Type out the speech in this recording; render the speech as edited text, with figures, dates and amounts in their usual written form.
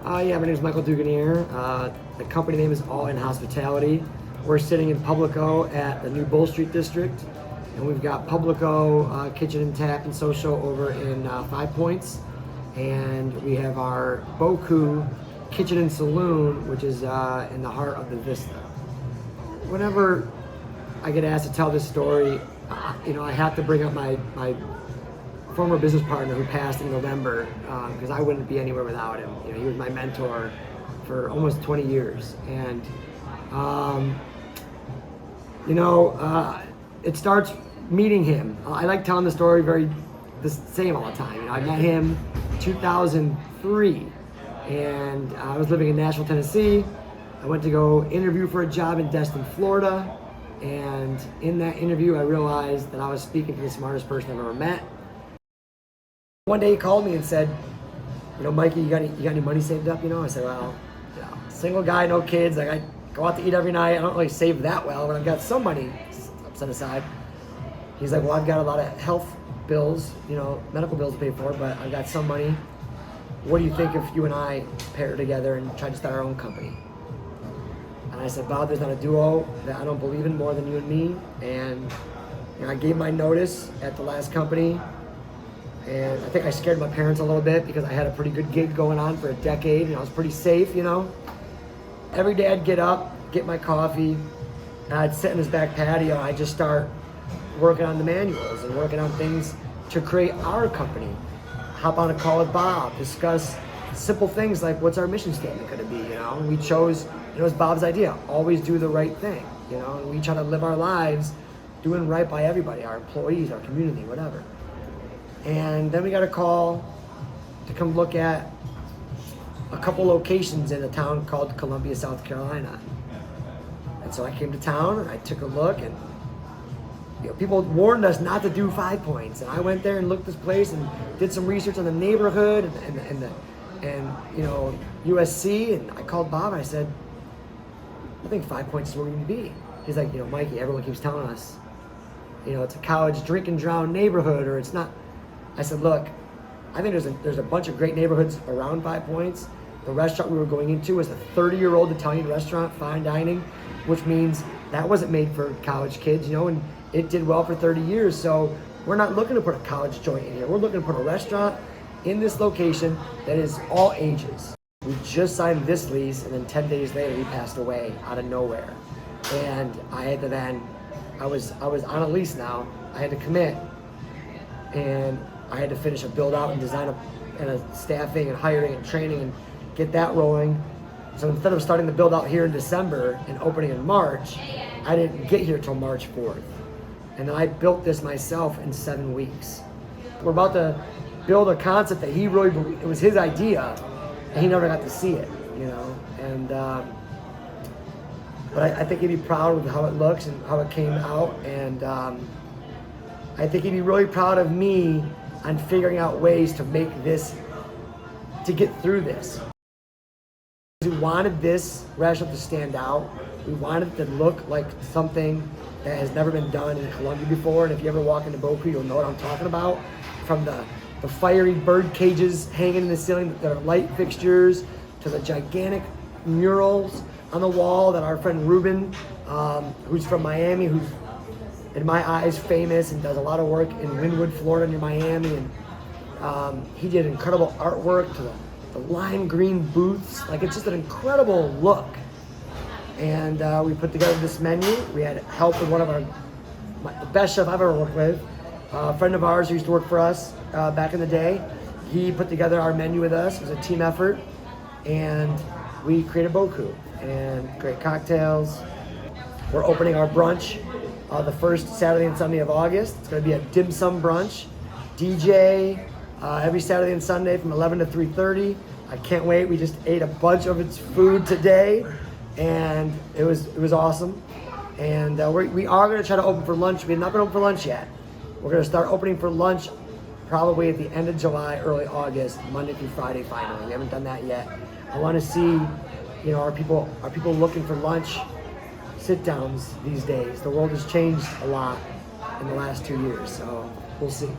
Yeah, my name is Michael Duganier. The company name is All In Hospitality. We're sitting in Publico at the new Bull Street District, and we've got Publico Kitchen and Tap and Social over in 5 Points, and we have our Boku Kitchen and Saloon, which is in the heart of the Vista. Whenever I get asked to tell this story, I have to bring up my former business partner who passed in November, because I wouldn't be anywhere without him. He was my mentor for almost 20 years, and it starts meeting him. I like telling the story the same all the time. I met him in 2003, and I was living in Nashville, Tennessee. I went to go interview for a job in Destin, Florida, and in that interview I realized that I was speaking to the smartest person I've ever met. One day he called me and said, Mikey, you got any money saved up? I said, well, single guy, no kids. Like, I go out to eat every night. I don't really save that well, but I've got some money set aside. He's like, well, I've got a lot of health bills, medical bills to pay for, but I've got some money. What do you think if you and I pair together and try to start our own company? And I said, Bob, there's not a duo that I don't believe in more than you and me. And I gave my notice at the last company. And I think I scared my parents a little bit because I had a pretty good gig going on for a decade, and I was pretty safe, Every day I'd get up, get my coffee, and I'd sit in this back patio, and I'd just start working on the manuals and working on things to create our company. Hop on a call with Bob, discuss simple things like what's our mission statement going to be, We chose, it was Bob's idea, always do the right thing, And we try to live our lives doing right by everybody, our employees, our community, whatever. And then we got a call to come look at a couple locations in a town called Columbia, South Carolina. And so I came to town and I took a look, and people warned us not to do 5 Points. And I went there and looked this place and did some research on the neighborhood and USC. And I called Bob and I said, I think 5 Points is where we need to be. He's like, Mikey, everyone keeps telling us, it's a college drink and drown neighborhood, or it's not. I said, look, I think there's a bunch of great neighborhoods around 5 Points. The restaurant we were going into was a 30-year-old Italian restaurant, fine dining, which means that wasn't made for college kids, and it did well for 30 years. So we're not looking to put a college joint in here. We're looking to put a restaurant in this location that is all ages. We just signed this lease, and then 10 days later he passed away out of nowhere. And I had to I was on a lease now. I had to commit, and I had to finish a build out and design and a staffing and hiring and training and get that rolling. So instead of starting the build out here in December and opening in March, I didn't get here till March 4th. And I built this myself in 7 weeks. We're about to build a concept that he really believed, it was his idea, and he never got to see it, And but I think he'd be proud of how it looks and how it came out, and I think he'd be really proud of me on figuring out ways to make this, to get through this. We wanted this restaurant to stand out. We wanted it to look like something that has never been done in Columbia before. And if you ever walk into Boku, you'll know what I'm talking about. From the fiery bird cages hanging in the ceiling that are light fixtures, to the gigantic murals on the wall that our friend Ruben, who's from Miami, who's in my eyes famous and does a lot of work in Wynwood, Florida near Miami, and he did incredible artwork to the lime green booths. Like, it's just an incredible look. And we put together this menu. We had help with one of the best chef I've ever worked with, a friend of ours who used to work for us back in the day. He put together our menu with us. It was a team effort, and we created Boku and great cocktails. We're opening our brunch the first Saturday and Sunday of August. It's going to be a dim sum brunch, DJ every Saturday and Sunday from 11 to 3:30. I can't wait. We just ate a bunch of its food today, and it was awesome. And we are going to try to open for lunch. We have not been open for lunch yet. We're going to start opening for lunch probably at the end of July, early August, Monday through Friday finally. We haven't done that yet. I want to see, are people looking for lunch sit downs these days? The world has changed a lot in the last 2 years, so we'll see.